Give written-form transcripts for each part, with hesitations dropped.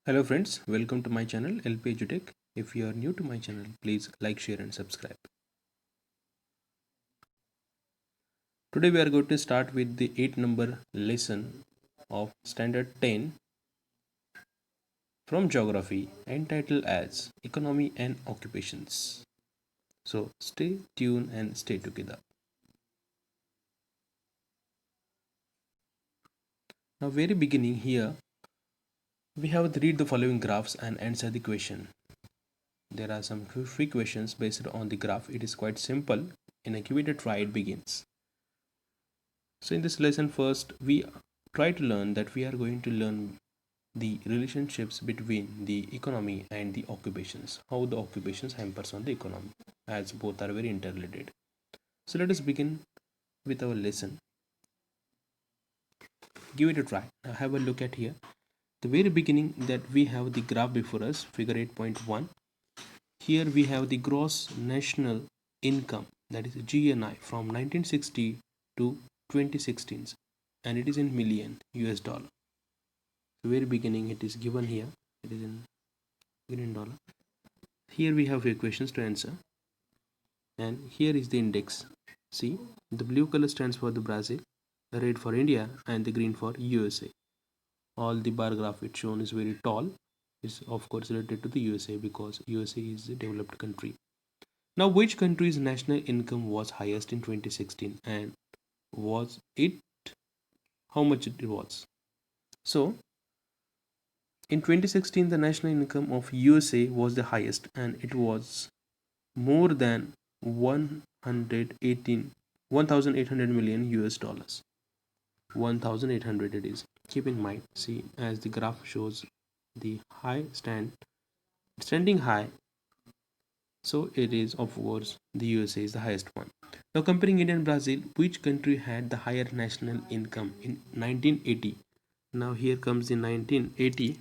Hello friends, welcome to my channel LP Edutech. If you are new to my channel, please like, share and subscribe. Today we are going to start with the 8 number lesson of standard 10 from geography entitled as Economy and Occupations. So stay tuned and stay together. Now very beginning here we have to read the following graphs and answer the question. There are some free questions based on the graph. It is quite simple. In a give it a try, it begins. So in this lesson first we try to learn that we are going to learn the relationships between the economy and the occupations, how the occupations hampers on the economy, as both are very interrelated. So let us begin with our lesson. Give it a try. Now have a look at here. The very beginning that we have the graph before us, figure 8.1. Here we have the gross national income, that is GNI, from 1960 to 2016, and it is in million US dollar. The very beginning it is given here, it is in million dollar. Here we have equations to answer, and here is the index. See, the blue color stands for the Brazil, the red for India, and the green for USA. All the bar graph it shown is very tall. Is of course related to the USA because USA is a developed country. Now, which country's national income was highest in 2016, and was it how much it was? So, in 2016, the national income of USA was the highest, and it was more than 118 1800 million US dollars. 1800 it is. Keep in mind, see, as the graph shows, the high standing high, so it is of course the USA is the highest one. Now comparing India and Brazil, which country had the higher national income in 1980? Now here comes the 1980,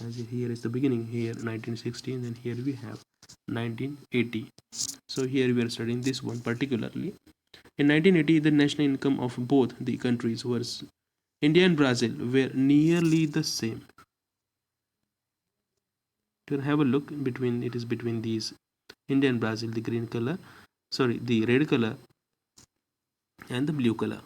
as here is the beginning, here 1916, and here we have 1980. So here we are studying this one particularly. In 1980, the national income of both the countries was India and Brazil were nearly the same. You can have a look between, it is between these India and Brazil, the green color, sorry, the red color and the blue color.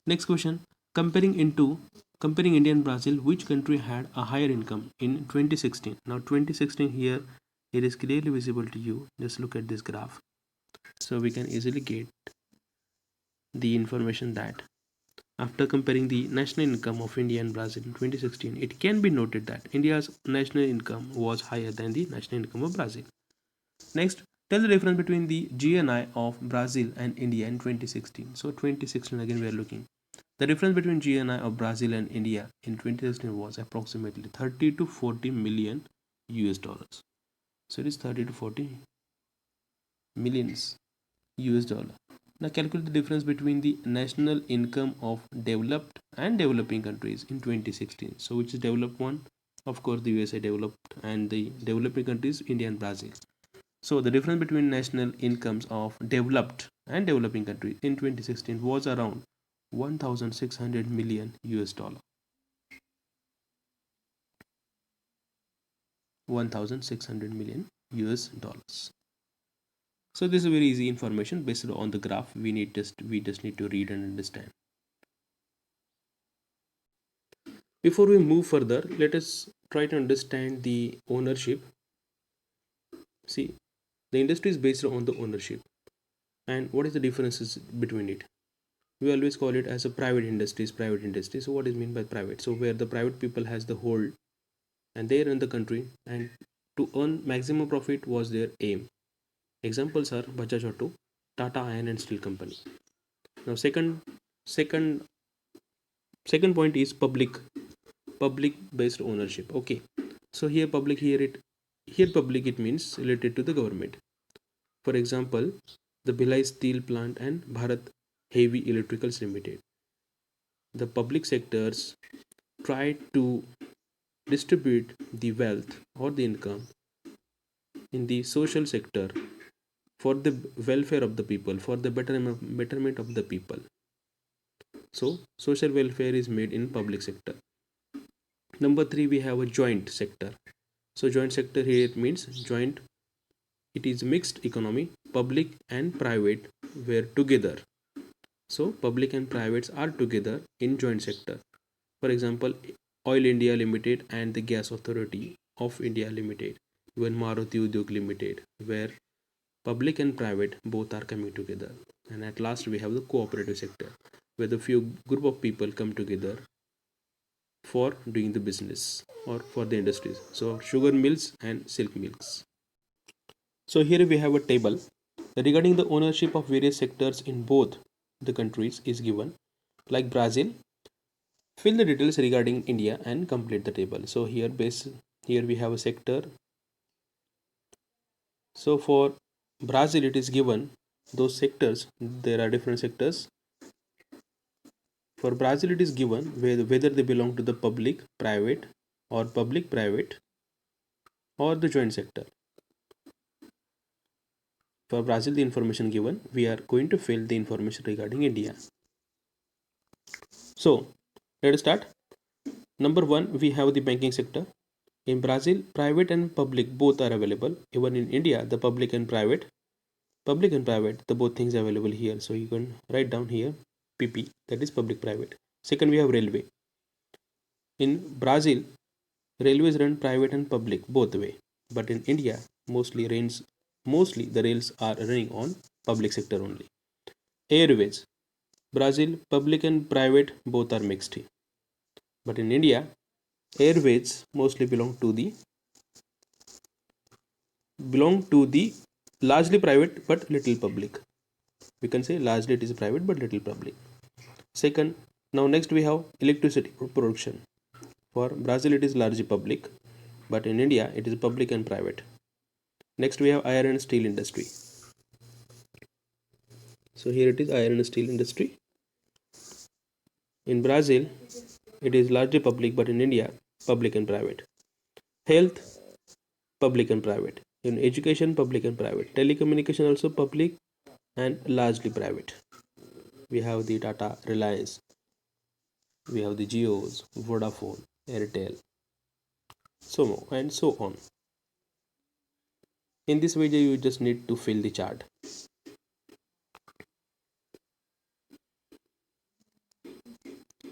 Next question, comparing India and Brazil, which country had a higher income in 2016? Now 2016 here it is clearly visible to you. Just look at this graph. So we can easily get the information that after comparing the national income of India and Brazil in 2016, it can be noted that India's national income was higher than the national income of Brazil. Next, tell the difference between the GNI of Brazil and India in 2016. So 2016 again we are looking. The difference between GNI of Brazil and India in 2016 was approximately 30 to 40 million US dollars. So it is 30 to 40 millions US dollar. Now calculate the difference between the national income of developed and developing countries in 2016. So which is developed one? Of course the USA developed, and the developing countries India and Brazil. So the difference between national incomes of developed and developing countries in 2016 was around 1600 million US dollar. 1600 million US dollars. So this is very easy information based on the graph. We just need to read and understand. Before we move further, let us try to understand the ownership. See, the industry is based on the ownership, and what is the differences between it? We always call it as a private industry. So what is mean by private? So where the private people has the hold and they run the country, and to earn maximum profit was their aim. Examples are Bajaj Auto, Tata Iron and Steel Company. Now second second point is public based ownership. Okay, so here public it means related to the government. For example, the Bhilai Steel Plant and Bharat Heavy Electricals Limited. The public sectors try to distribute the wealth or the income in the social sector for the welfare of the people, for the betterment of the people. So social welfare is made in public sector. Number 3, we have a joint sector. So joint sector here, it means joint, it is mixed economy, public and private were together. So public and privates are together in joint sector. For example, Oil India Limited and the Gas Authority of India Limited, even Maruti Udyog Limited, where public and private both are coming together. And at last we have the cooperative sector, where the few group of people come together for doing the business or for the industries. So sugar mills and silk mills. So here we have a table regarding the ownership of various sectors in both the countries is given. Like Brazil, fill the details regarding India and complete the table. So here we have a sector. So for Brazil it is given those sectors. There are different sectors. For Brazil it is given whether they belong to the public, private, or public, private, or the joint sector. For Brazil, the information given, we are going to fill the information regarding India. So let us start. Number 1, we have the banking sector. In Brazil, private and public both are available. Even in India, the public and private, the both things are available here. So you can write down here PP, that is public private. Second, we have railway. In Brazil, railways run private and public both way. But in India, mostly the rails are running on public sector only. Airways, Brazil, public and private both are mixed. But in India, airways mostly belong to the largely private but little public. We can say largely it is private but little public. Second, now next we have electricity production. For Brazil it is largely public, but in India it is public and private. Next we have iron and steel industry. So here it is iron and steel industry. In Brazil it is largely public, but in India public and private. Health, public and private. In education, public and private. Telecommunication also public and largely private. We have the Tata, Reliance, we have the Geos, Vodafone, Airtel, so and so on. In this way you just need to fill the chart.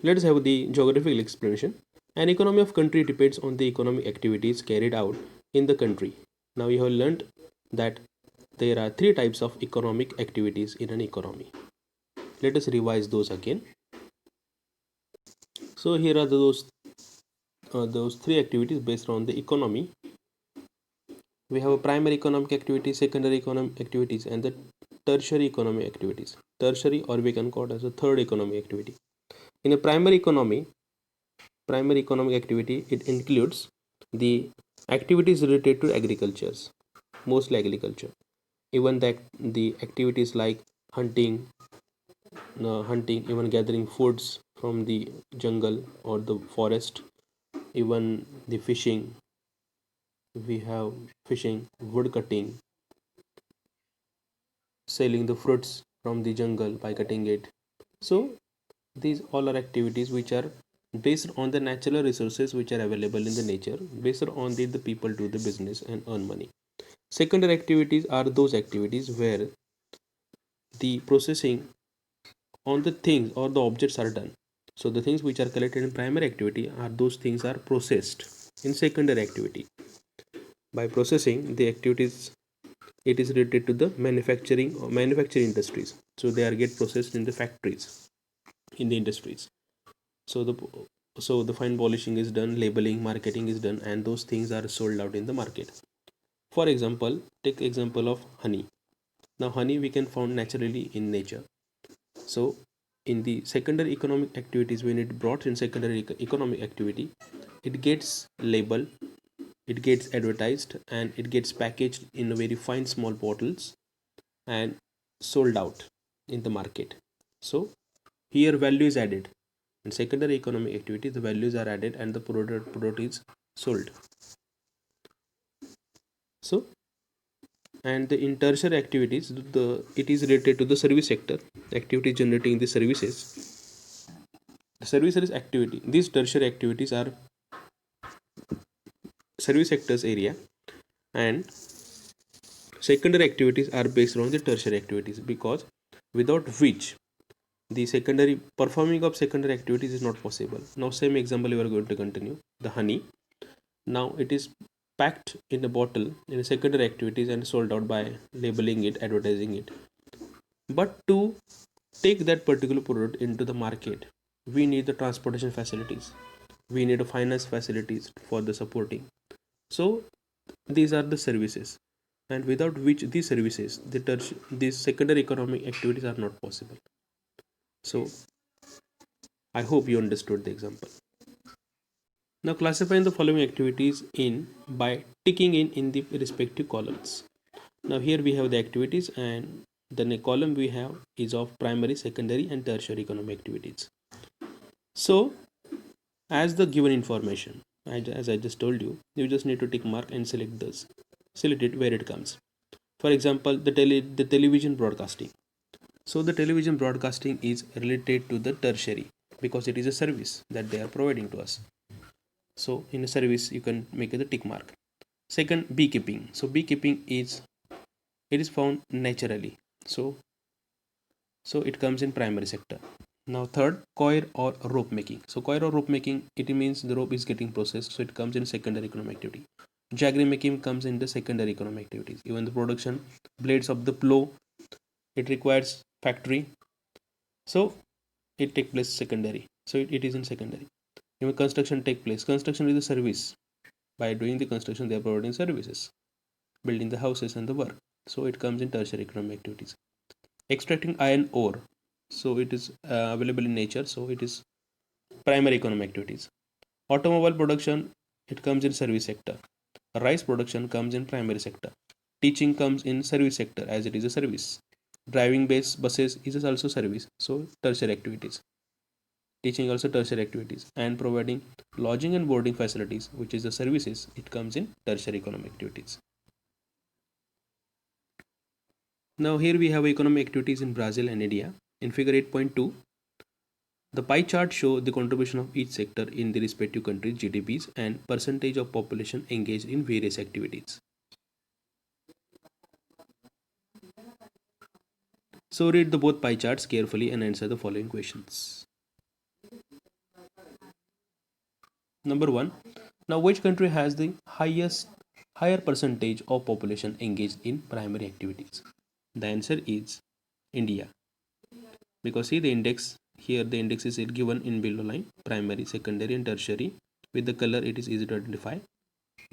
Let us have the geographical explanation. An economy of country depends on the economic activities carried out in the country. Now you have learned that there are 3 types of economic activities in an economy. Let us revise those again. So here are those 3 activities based on the economy. We have a primary economic activity, secondary economic activities, and the tertiary economic activities. Tertiary, or we can call it as a third economic activity. In a primary economic activity, it includes the activities related to agriculture, mostly agriculture. Even the activities like hunting, even gathering foods from the jungle or the forest, even the fishing. We have fishing, wood cutting, selling the fruits from the jungle by cutting it. So these all are activities which are based on the natural resources which are available in the nature. Based on the people do the business and earn money. Secondary activities are those activities where the processing on the things or the objects are done. So the things which are collected in primary activity are those things are processed in secondary activity. By processing the activities, it is related to the manufacturing industries. So they are get processed in the factories, in the industries. So the fine polishing is done, labeling, marketing is done, and those things are sold out in the market. For example, take example of honey. Now honey we can found naturally in nature. So in the secondary economic activities, when it brought in secondary economic activity, it gets labeled, it gets advertised, and it gets packaged in a very fine small bottles and sold out in the market. So here value is added. In secondary economic activity, the values are added and the product is sold. So, and in tertiary activities, it is related to the service sector, activity generating the services. The services activity, these tertiary activities are service sectors area, and secondary activities are based on the tertiary activities, because without which the secondary performing of secondary activities is not possible. Now same example we are going to continue. The honey, now it is packed in a bottle in secondary activities and sold out by labeling it, advertising it. But to take that particular product into the market, we need the transportation facilities, we need a finance facilities for the supporting. So these are the services, and without which these services, these secondary economic activities are not possible. So I hope you understood the example. Now classifying the following activities in by ticking in the respective columns. Now here we have the activities, and the column we have is of primary, secondary and tertiary economic activities. So as the given information, as I just told you, you just need to tick mark and select this, select it where it comes. For example, the television broadcasting. So the television broadcasting is related to the tertiary, because it is a service that they are providing to us. So in a service you can make the tick mark. Second, beekeeping. So beekeeping is, it is found naturally, so it comes in primary sector. Now third, coir or rope making. So coir or rope making, it means the rope is getting processed, so it comes in secondary economic activity. Jaggery making comes in the secondary economic activities. Even the production blades of the plow, it requires factory, so it take place secondary, so it is in secondary. Even construction take place, construction is a service. By doing the construction they are providing services, building the houses and the work, so it comes in tertiary economic activities. Extracting iron ore, so it is available in nature, so it is primary economic activities. Automobile production, it comes in service sector. Rice production comes in primary sector. Teaching comes in service sector, as it is a service. Driving based buses is also service, so tertiary activities. Teaching also tertiary activities, and providing lodging and boarding facilities, which is the services, it comes in tertiary economic activities. Now here we have economic activities in Brazil and India. In figure 8.2, the pie chart show the contribution of each sector in the respective countries' GDPs and percentage of population engaged in various activities. So read the both pie charts carefully and answer the following questions. Number 1. Now which country has the higher percentage of population engaged in primary activities? The answer is India. Because see the index here, the index is given in below line: primary, secondary and tertiary. With the color it is easy to identify.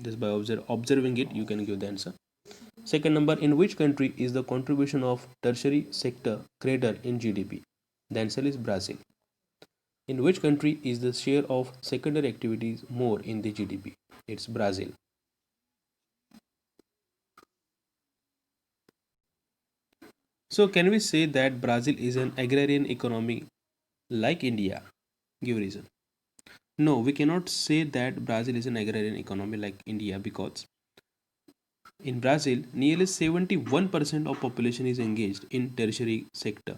Just by observing it you can give the answer. Second number, in which country is the contribution of tertiary sector greater in GDP? The answer is Brazil. In which country is the share of secondary activities more in the GDP? It's Brazil. So can we say that Brazil is an agrarian economy like India? Give reason. No, we cannot say that Brazil is an agrarian economy like India, because in Brazil nearly 71% of population is engaged in tertiary sector,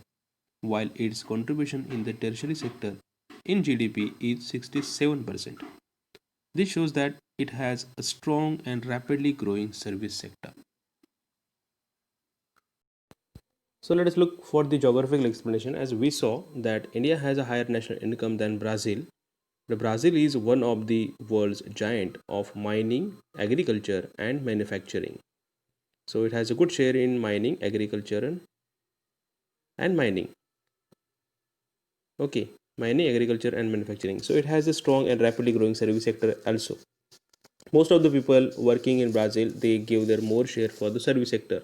while its contribution in the tertiary sector in GDP is 67%. This shows that it has a strong and rapidly growing service sector. So let us look for the geographical explanation. As we saw that India has a higher national income than Brazil. The Brazil is one of the world's giant of mining, agriculture and manufacturing. So it has a good share in mining, agriculture and mining. Okay, mining, agriculture and manufacturing. So it has a strong and rapidly growing service sector also. Most of the people working in Brazil, they give their more share for the service sector.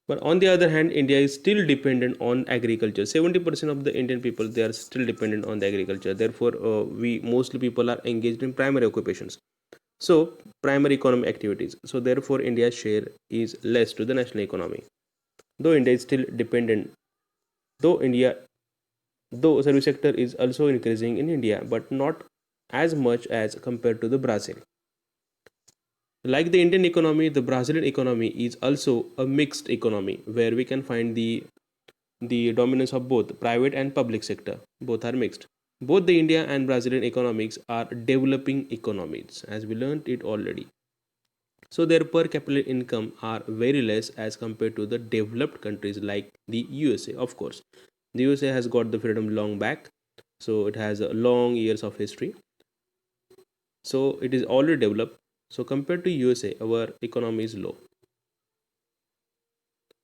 But on the other hand, India is still dependent on agriculture. 70% of the Indian people, they are still dependent on the agriculture. Therefore, we mostly people are engaged in primary occupations. So primary economic activities. So therefore, India's share is less to the national economy. Though India is still dependent, though India, though service sector is also increasing in India, but not as much as compared to the Brazil. Like the Indian economy, the Brazilian economy is also a mixed economy, where we can find the dominance of both private and public sector. Both are mixed. Both the India and Brazilian economics are developing economies, as we learned it already. So their per capita income are very less as compared to the developed countries like the USA. Of course, the USA has got the freedom long back, so it has a long years of history. So it is already developed. So compared to USA, our economy is low.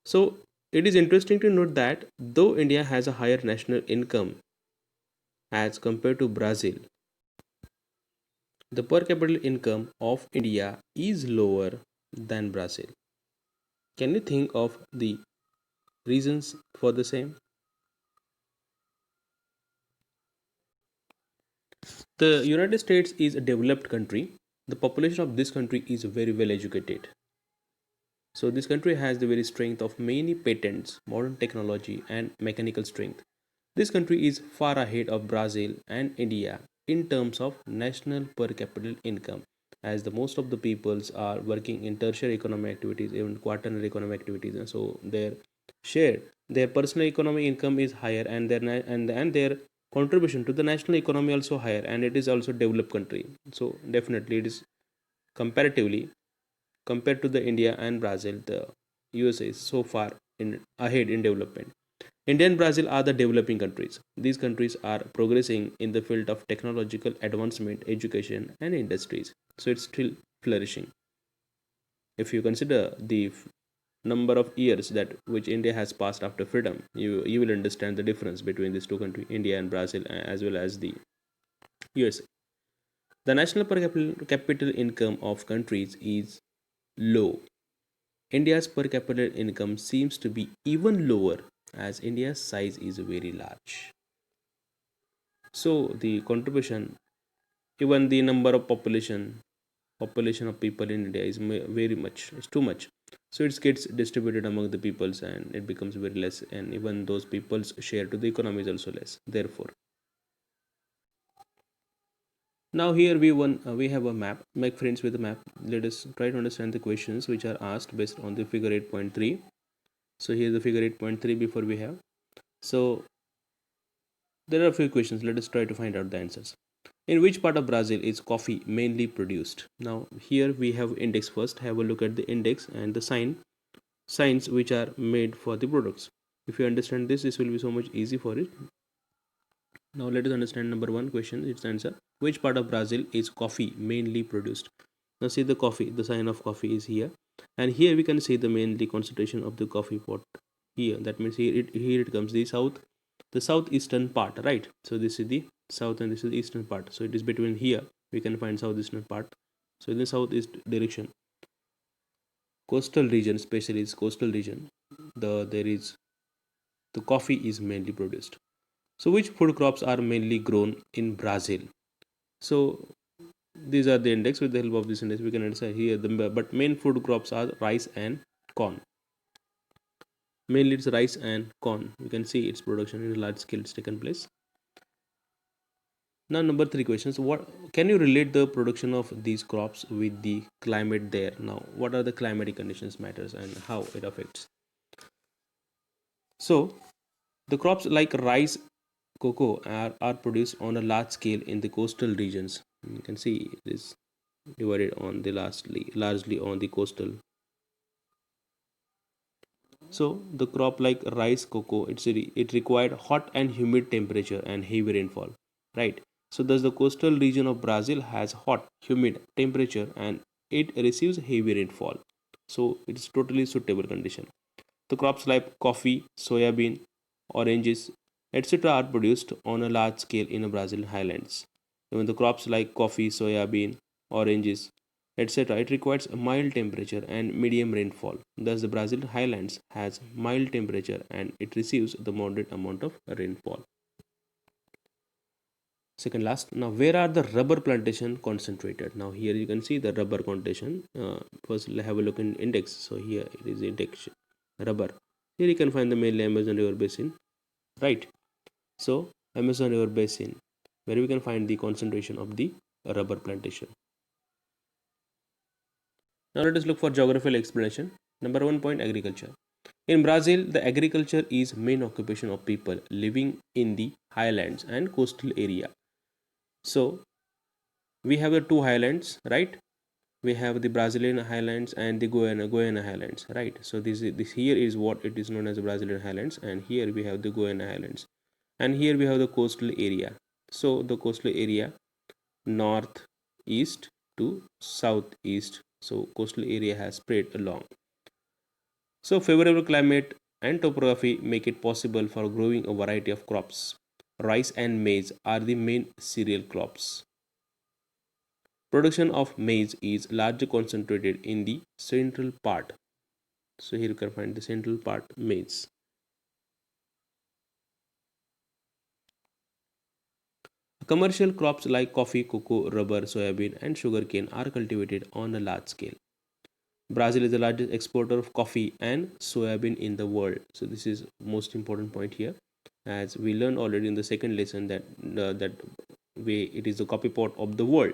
So it is interesting to note that though India has a higher national income as compared to Brazil, the per capita income of India is lower than Brazil. Can you think of the reasons for the same? The United States is a developed country. The population of this country is very well educated. So this country has the very strength of many patents, modern technology and mechanical strength. This country is far ahead of Brazil and India in terms of national per capita income, as the most of the peoples are working in tertiary economic activities, even quaternary economic activities, and so share their personal economic income is higher, and their contribution to the national economy also higher, and it is also developed country. So definitely it is comparatively compared to the India and Brazil, the USA is so far in ahead in development. India and Brazil are the developing countries. These countries are progressing in the field of technological advancement, education, and industries. So it's still flourishing. If you consider the number of years that which India has passed after freedom, you will understand the difference between these two countries, India and Brazil, as well as the USA. The national per capital income of countries is low. India's per capita income seems to be even lower as India's size is very large. So the contribution, even the number of population of people in India is very much, it's too much. So it gets distributed among the peoples and it becomes very less, and even those people's share to the economy is also less. Therefore, now here we have a map. Make friends with the map. Let us try to understand the questions which are asked based on the figure 8.3. So here the figure 8.3 before we have. So there are a few questions. Let us try to find out the answers. In which part of Brazil is coffee mainly produced? Now here we have index first. Have a look at the index and the signs which are made for the products. If you understand this, this will be so much easy for it. Now let us understand number one question. Its answer. Which part of Brazil is coffee mainly produced? Now see the coffee. The sign of coffee is here, and here we can see the mainly concentration of the coffee pot. Here that means here it comes the southeastern part, right? So this is the south and this is the eastern part. So it is between here we can find southeastern part. So in the southeast direction, coastal region, especially is coastal region, there is the coffee is mainly produced. So which food crops are mainly grown in Brazil? So these are the index. With the help of this index we can answer here the but main food crops are rice and corn. Mainly it's rice and corn. You can see its production in a large scale it's taken place. Now number three questions. What can you relate the production of these crops with the climate there? Now what are the climatic conditions matters and how it affects? So the crops like rice, cocoa are produced on a large scale in the coastal regions. You can see it is divided on the largely on the coastal. So the crop like rice, cocoa, it required hot and humid temperature and heavy rainfall, right? So thus the coastal region of Brazil has hot, humid temperature and it receives heavy rainfall. So it's totally suitable condition. The crops like coffee, soybean, oranges, etc. are produced on a large scale in the Brazilian highlands. Even the crops like coffee, soybean, oranges, etc. it requires a mild temperature and medium rainfall. Thus the Brazilian highlands has mild temperature and it receives the moderate amount of rainfall. Second last, now where are the rubber plantation concentrated? Now here you can see the rubber plantation. First have a look in index. So here it is index rubber. Here you can find the mainly Amazon River Basin, right? So Amazon River Basin, where we can find the concentration of the rubber plantation. Now let us look for geographical explanation. Number 1 point, agriculture. In Brazil, the agriculture is main occupation of people living in the highlands and coastal area. So we have the two highlands, right? We have the Brazilian highlands and the Guiana highlands, right? So this here is what it is known as the Brazilian highlands, and here we have the Guiana highlands, and here we have the coastal area. So the coastal area, north east to southeast, so coastal area has spread along. So favorable climate and topography make it possible for growing a variety of crops. Rice and maize are the main cereal crops. Production of maize is largely concentrated in the central part. So here you can find the central part maize. Commercial crops like coffee, cocoa, rubber, soybean, and sugarcane are cultivated on a large scale. Brazil is the largest exporter of coffee and soybean in the world. So this is most important point here, as we learned already in the second lesson that that way it is the coffee pot of the world.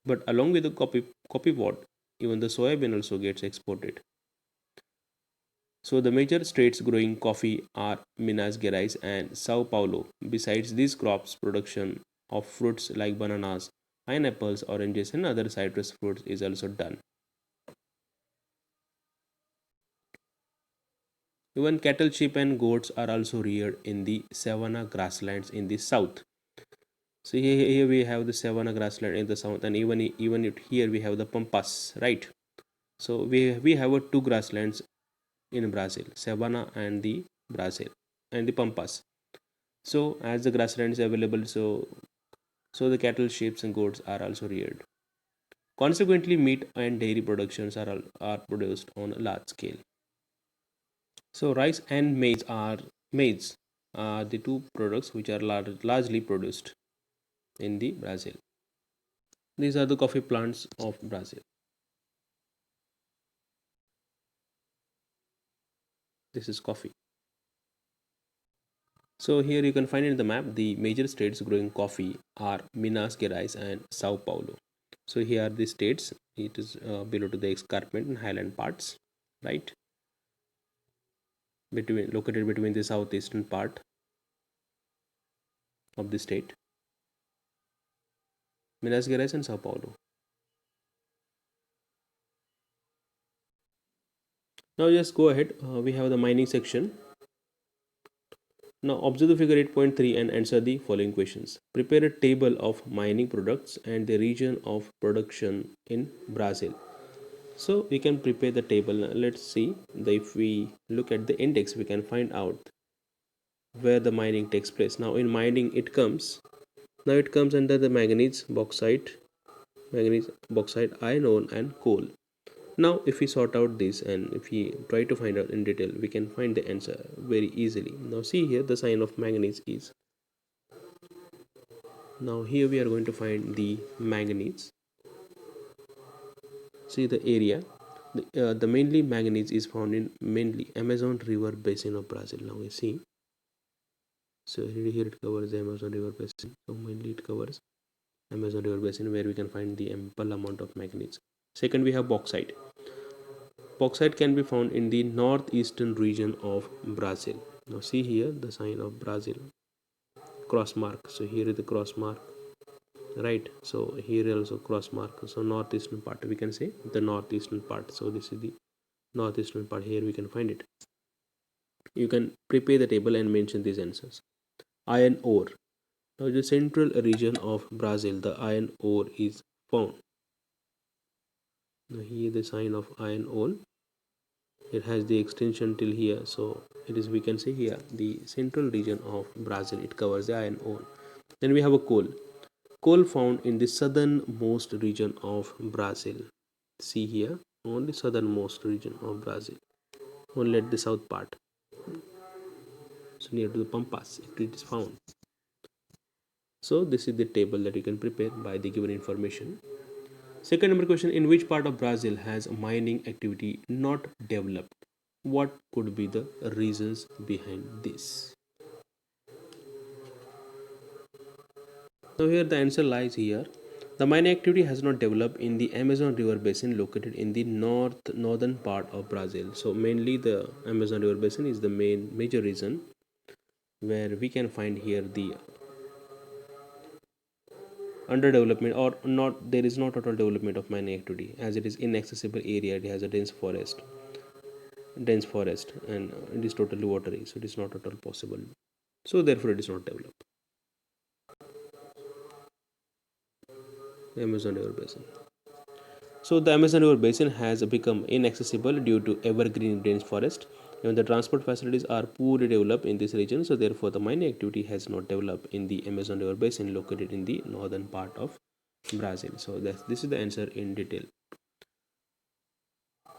But along with the coffee pot, even the soybean also gets exported. So the major states growing coffee are Minas Gerais and Sao Paulo. Besides these crops, production of fruits like bananas, pineapples, oranges, and other citrus fruits is also done. Even cattle, sheep, and goats are also reared in the savanna grasslands in the south. So here we have the savanna grassland in the south, and here we have the pampas, right? So we have two grasslands in Brazil, savanna and the Brazil and the pampas. So as the grassland is available, so the cattle, sheep, and goats are also reared. Consequently, meat and dairy productions are produced on a large scale. So rice and maize are the two products which are largely produced in the Brazil. These are the coffee plants of Brazil. This is coffee. So here you can find in the map the major states growing coffee are Minas Gerais and Sao Paulo. So here are the states. It is below to the escarpment and highland parts, right? Located between the southeastern part of the state, Minas Gerais and Sao Paulo. Now just go ahead. We have the mining section. Now observe the figure 8.3 and answer the following questions. Prepare a table of mining products and the region of production in Brazil. So we can prepare the table. Let's see. If we look at the index, we can find out where the mining takes place. Now in mining, it comes under the manganese, bauxite, iron ore, and coal. Now, if we sort out this and if we try to find out in detail, we can find the answer very easily. Now, see here the sign of manganese is. Now, here we are going to find the manganese. See the area. The mainly manganese is found in mainly Amazon River basin of Brazil. Now we see. So here it covers the Amazon River basin. So mainly it covers Amazon River basin where we can find the ample amount of manganese. Second, we have bauxite. Bauxite can be found in the northeastern region of Brazil. Now see here the sign of Brazil cross mark. So here is the cross mark, right? So here also cross mark. So northeastern part, we can say the northeastern part. So this is the northeastern part. Here we can find it. You can prepare the table and mention these answers. Iron ore. Now the central region of Brazil, the iron ore is found. Now here the sign of iron ore, it has the extension till here, so it is, we can say here the central region of Brazil, it covers the iron ore. Then we have a coal found in the southernmost region of Brazil. See here, only southernmost region of Brazil, only at the south part, so near to the pampas it is found. So this is the table that you can prepare by the given information. Second number question, in which part of Brazil has mining activity not developed? What could be the reasons behind this? So here the answer lies here. The mining activity has not developed in the Amazon River basin located in the northern part of Brazil. So mainly the Amazon River basin is the major reason where we can find here the underdevelopment, or not, there is not total development of mining activity, as it is inaccessible area. It has a dense forest, and it is totally watery, so it is not at all possible. So therefore it is not developed. The Amazon River basin. So the Amazon River basin has become inaccessible due to evergreen dense forest. Even the transport facilities are poorly developed in this region, so therefore the mining activity has not developed in the Amazon River basin located in the northern part of Brazil. So this is the answer in detail.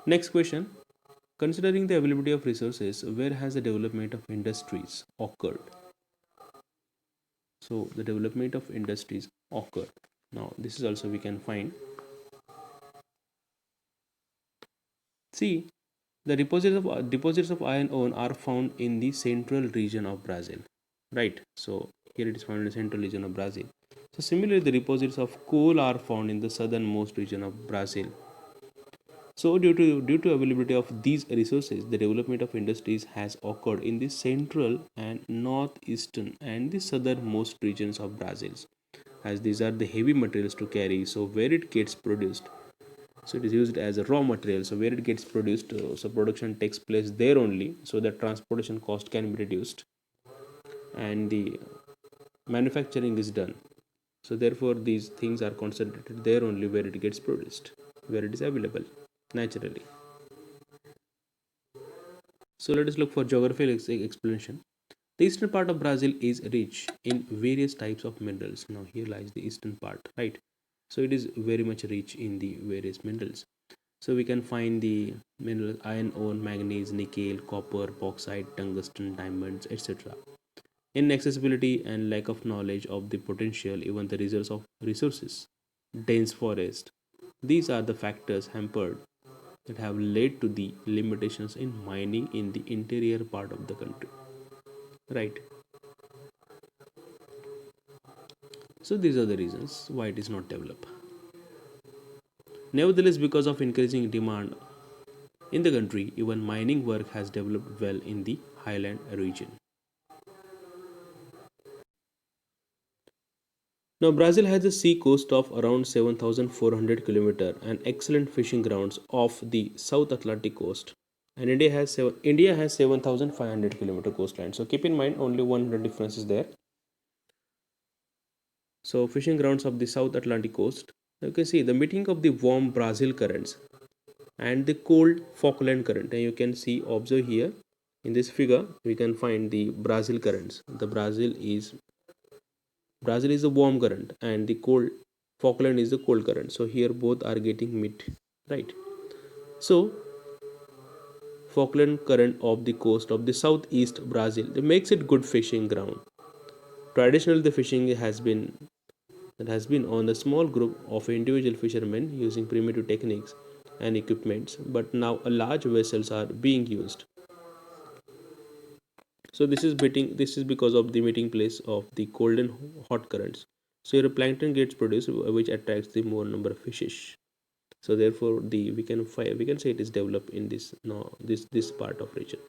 Next question. Considering the availability of resources, where has the development of industries occurred? So the development of industries occurred. Now this is also we can find. See, the deposits of iron ore are found in the central region of Brazil, right? So here it is found in the central region of Brazil. So similarly, the deposits of coal are found in the southernmost region of Brazil. So due to availability of these resources, the development of industries has occurred in the central and northeastern and the southernmost regions of Brazil, as these are the heavy materials to carry. So where it gets produced, so it is used as a raw material, so where it gets produced, so production takes place there only, so that transportation cost can be reduced and the manufacturing is done. So therefore these things are concentrated there only where it gets produced, where it is available naturally. So let us look for geographical explanation. The eastern part of Brazil is rich in various types of minerals. Now here lies the eastern part, right? So it is very much rich in the various minerals. So we can find the minerals iron ore, manganese, nickel, copper, bauxite, tungsten, diamonds, etc. Inaccessibility and lack of knowledge of the potential, even the results of resources, dense forest. These are the factors hampered that have led to the limitations in mining in the interior part of the country. Right. So these are the reasons why it is not developed. Nevertheless, because of increasing demand in the country, even mining work has developed well in the highland region. Now, Brazil has a sea coast of around 7,400 km and excellent fishing grounds off the South Atlantic coast. And India has 7,500 km coastline. So keep in mind only one difference is there. So fishing grounds of the South Atlantic coast. You can see the meeting of the warm Brazil currents and the cold Falkland current. And you can see, observe here in this figure, we can find the Brazil currents. The Brazil is the warm current and the cold Falkland is the cold current. So here both are getting meet, right? So Falkland current of the coast of the southeast Brazil, that makes it good fishing ground. Traditionally, the fishing has been on a small group of individual fishermen using primitive techniques and equipments, but now a large vessels are being used. So this is because of the meeting place of the cold and hot currents. So here plankton gets produced, which attracts the more number of fishes. So therefore the we can say it is developed in this no this part of region.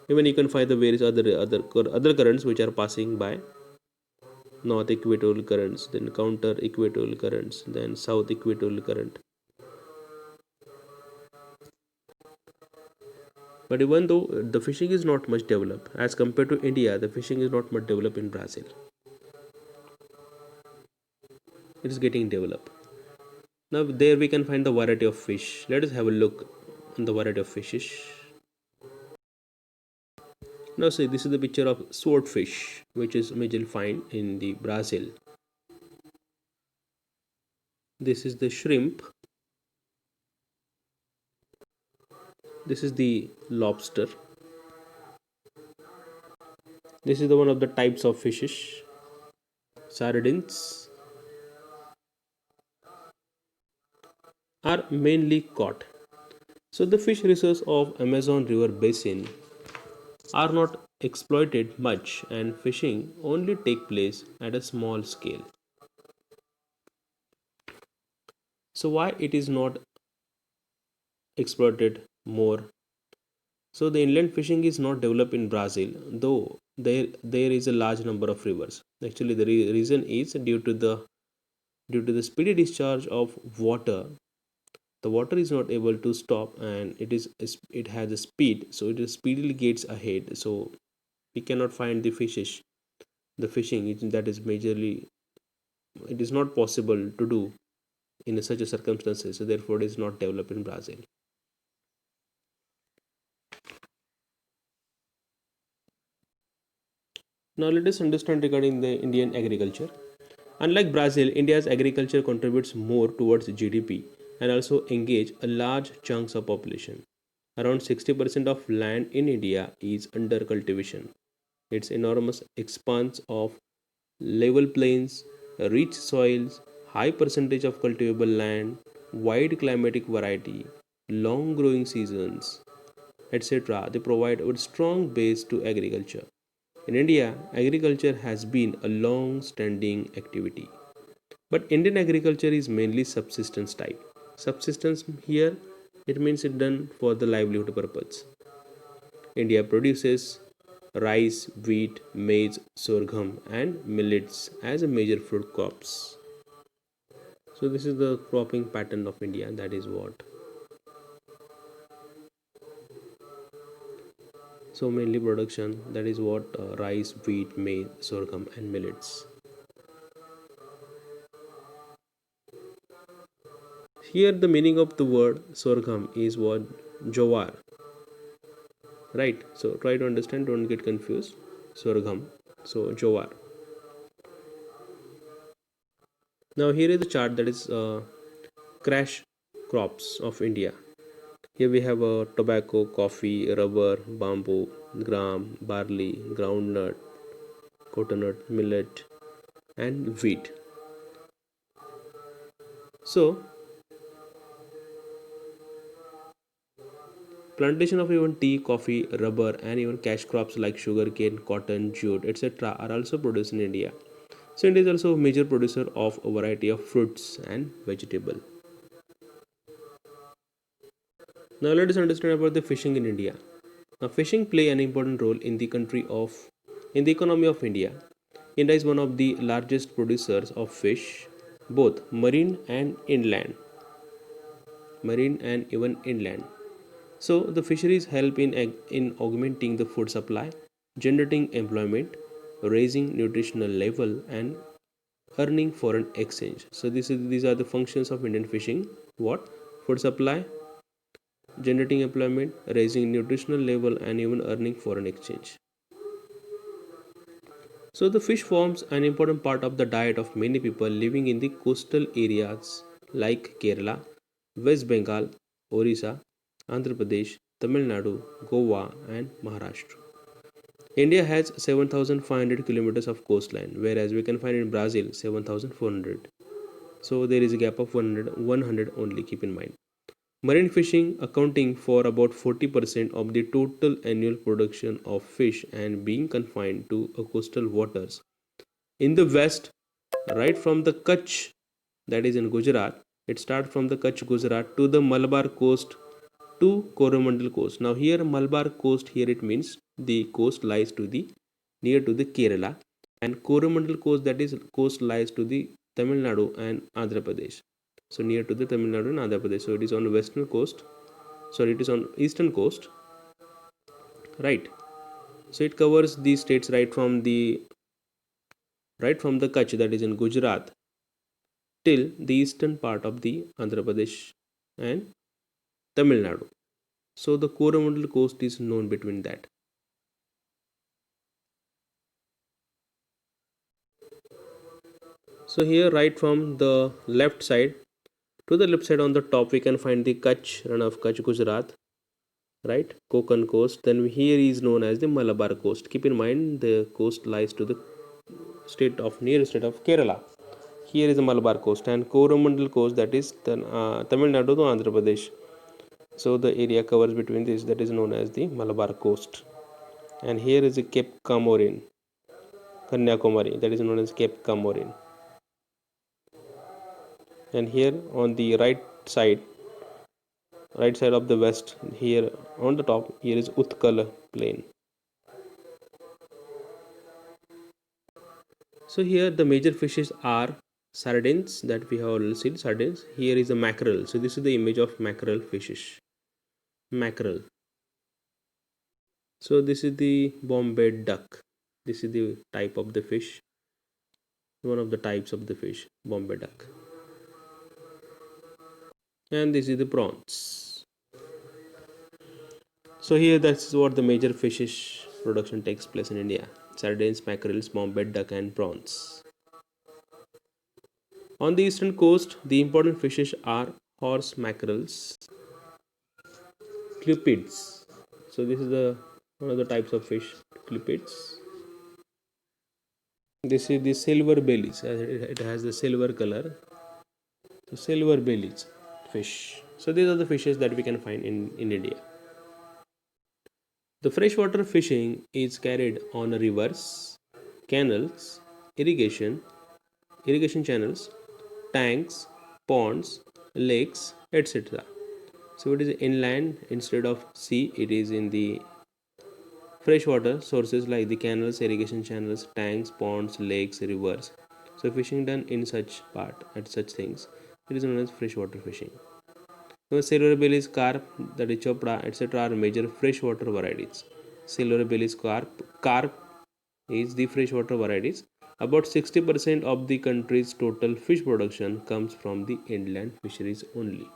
Even you can find the various other currents which are passing by, north equatorial currents, then counter equatorial currents, then south equatorial current. But even though the fishing is not much developed as compared to India, the fishing is not much developed in Brazil. It is getting developed. Now there we can find the variety of fish. Let us have a look on the variety of fishes. Now see, this is the picture of swordfish, which is majorly found in the Brazil. This is the shrimp. This is the lobster. This is the one of the types of fishes. Sardines are mainly caught. So the fish resources of Amazon River basin are not exploited much and fishing only take place at a small scale. So why it is not exploited more? So the inland fishing is not developed in Brazil, though there is a large number of rivers. Actually, the reason is due to the speedy discharge of water. The water is not able to stop, and it has a speed, so it is speedily gets ahead. So we cannot find the fishing that is majorly, it is not possible to do in such a circumstances. So therefore, it is not developed in Brazil. Now let us understand regarding the Indian agriculture. Unlike Brazil, India's agriculture contributes more towards GDP and also engage a large chunks of population. Around 60% of land in India is under cultivation. Its enormous expanse of level plains, rich soils, high percentage of cultivable land, wide climatic variety, long growing seasons, etc. They provide a strong base to agriculture. In India, agriculture has been a long standing activity. But Indian agriculture is mainly subsistence type. Subsistence here, it means it done for the livelihood purpose. India produces rice, wheat, maize, sorghum, and millets as a major food crops. So this is the cropping pattern of India. That is what. So mainly production. That is what rice, wheat, maize, sorghum, and millets. Here the meaning of the word sorghum is what jowar, right? So try to understand. Don't get confused. Sorghum. So jowar. Now here is the chart that is crash crops of India. Here we have tobacco, coffee, rubber, bamboo, gram, barley, groundnut, coconut, millet, and wheat. So, plantation of even tea, coffee, rubber, and even cash crops like sugarcane, cotton, jute, etc. are also produced in India. So, India is also a major producer of a variety of fruits and vegetables. Now, let us understand about the fishing in India. Now, fishing play an important role in the economy of India. India is one of the largest producers of fish, both marine and even inland. So the fisheries help in augmenting the food supply, generating employment, raising nutritional level, and earning foreign exchange. So these are the functions of Indian fishing. What? Food supply, generating employment, raising nutritional level, and even earning foreign exchange. So the fish forms an important part of the diet of many people living in the coastal areas like Kerala, West Bengal, Orissa, Andhra Pradesh, Tamil Nadu, Goa, and Maharashtra. India has 7,500 kilometers of coastline, whereas we can find in Brazil 7,400. So there is a gap of 100 only, keep in mind. Marine fishing accounting for about 40% of the total annual production of fish and being confined to coastal waters. In the west, right from the Kutch, that is in Gujarat, it starts from the Kutch, Gujarat to the Malabar coast to Coromandel coast. Now here Malabar coast, here it means the coast lies to the near to the Kerala, and Coromandel coast, that is coast lies to the Tamil Nadu and Andhra Pradesh. So near to the Tamil Nadu and Andhra Pradesh. So it is on the western coast. Sorry, it is on eastern coast, right? So it covers these states right from the Kutch, that is in Gujarat, till the eastern part of the Andhra Pradesh and Tamil Nadu. So the Coromandel coast is known between that. So here right from the left side to the left side on the top we can find the Kutch, run of Kutch, Gujarat, right? Konkan coast. Then here is known as the Malabar coast. Keep in mind the coast lies to the near state of Kerala. Here is the Malabar coast and Coromandel coast, that is Tamil Nadu to Andhra Pradesh. So the area covers between this, that is known as the Malabar coast. And here is the Cape Comorin, Kanyakumari, that is known as Cape Comorin. and here on the right side of the west, here on the top, here is Utkal plain. So here the major fishes are sardines, that we have already seen sardines. Here is the mackerel. So this is the image of mackerel fishes. Mackerel. So this is the Bombay duck. This is the type of the fish. One of the types of the fish, Bombay duck. And this is the prawns. So here that's what the major fishes production takes place in India. Sardines, mackerels, Bombay duck and prawns. On the eastern coast, the important fishes are horse mackerels, clupids. So this is the one of the types of fish, clupids. This is the silver bellies. It has the silver color. So silver bellies fish. So these are the fishes that we can find in India. The freshwater fishing is carried on rivers, canals, irrigation, irrigation channels, tanks, ponds, lakes, etc. So it is inland instead of sea. It is in the freshwater sources like the canals, irrigation channels, tanks, ponds, lakes, rivers. So fishing done in such part at such things, it is known as freshwater fishing. Now, silver bellies, carp, that is chopra, etc. are major freshwater varieties. Silver bellies, carp is the freshwater varieties. About 60% of the country's total fish production comes from the inland fisheries only.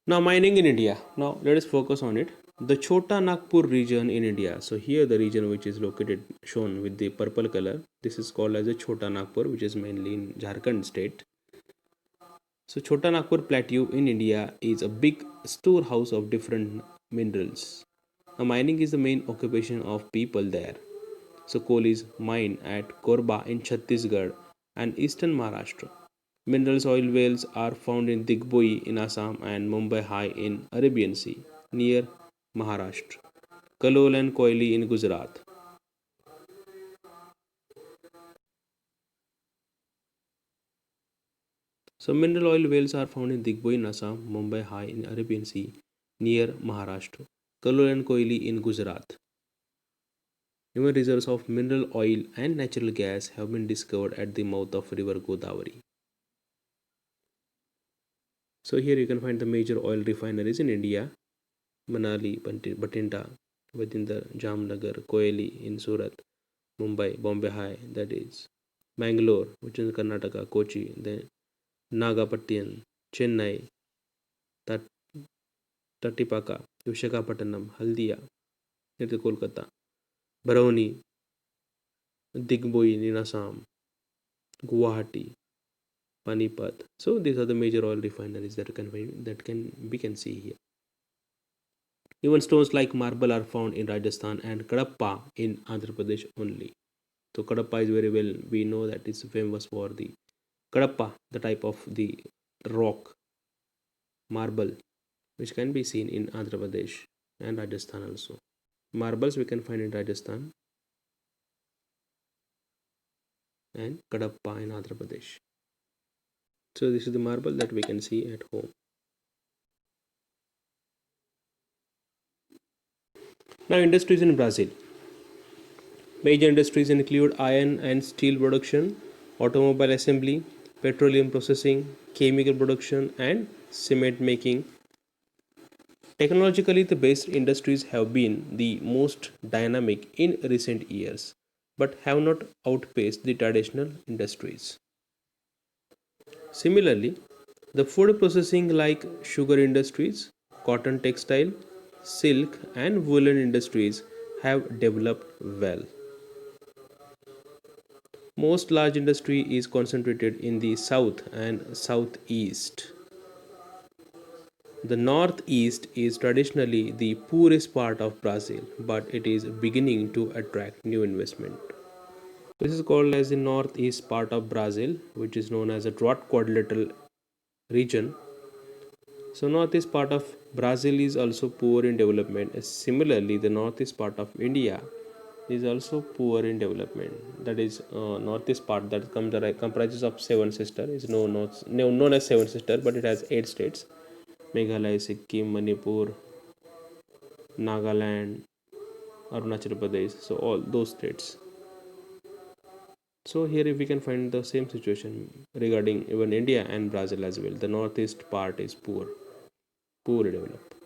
Now, mining in India. Now, let us focus on it. The Chota Nagpur region in India. So, here the region which is located shown with the purple color. This is called as the Chota Nagpur, which is mainly in Jharkhand state. So, Chota Nagpur Plateau in India is a big storehouse of different minerals. Now, mining is the main occupation of people there. So, coal is mined at Korba in Chhattisgarh and eastern Maharashtra. Minerals oil wells are found in Digboi in Assam and Mumbai High in Arabian Sea near Maharashtra. Kalol and Koili in Gujarat. Some mineral oil wells are found in Digboi in Assam, Mumbai High in Arabian Sea near Maharashtra. Kalol and Koili in Gujarat. Even reserves of mineral oil and natural gas have been discovered at the mouth of river Godavari. So here you can find the major oil refineries in India: Manali, Batinda, within the Jamnagar, Koeli in Surat, Mumbai, Bombay High, that is Bangalore, which is Karnataka, Kochi, then Nagapattinan, Chennai, Tat- Tatipaka, Visakhapatnam, Haldia, near the Kolkata, Barauni, Digboi in Assam, Guwahati, Panipat. So these are the major oil refineries that we can see here. Even stones like marble are found in Rajasthan and Kadapa in Andhra Pradesh only. So Kadapa is very well, we know that it's famous for the Kadapa, the type of the rock marble which can be seen in Andhra Pradesh and Rajasthan also. Marbles we can find in Rajasthan and Kadapa in Andhra Pradesh. So this is the marble that we can see at home. Now industries in Brazil. Major industries include iron and steel production, automobile assembly, petroleum processing, chemical production, and cement making. Technologically, the best industries have been the most dynamic in recent years, but have not outpaced the traditional industries. Similarly, the food processing like sugar industries, cotton textile, silk, and woolen industries have developed well. Most large industry is concentrated in the south and southeast. The northeast is traditionally the poorest part of Brazil, but it is beginning to attract new investment. This is called as the northeast part of Brazil, which is known as a drought quadrilateral region. So northeast part of Brazil is also poor in development. Similarly, the northeast part of India is also poor in development. That is northeast part that comprises of seven sister is known as seven sister, but it has eight states: Meghalaya, Sikkim, Manipur, Nagaland, Arunachal Pradesh. So all those states. So here if we can find the same situation regarding even India and Brazil as well. The northeast part is poor developed.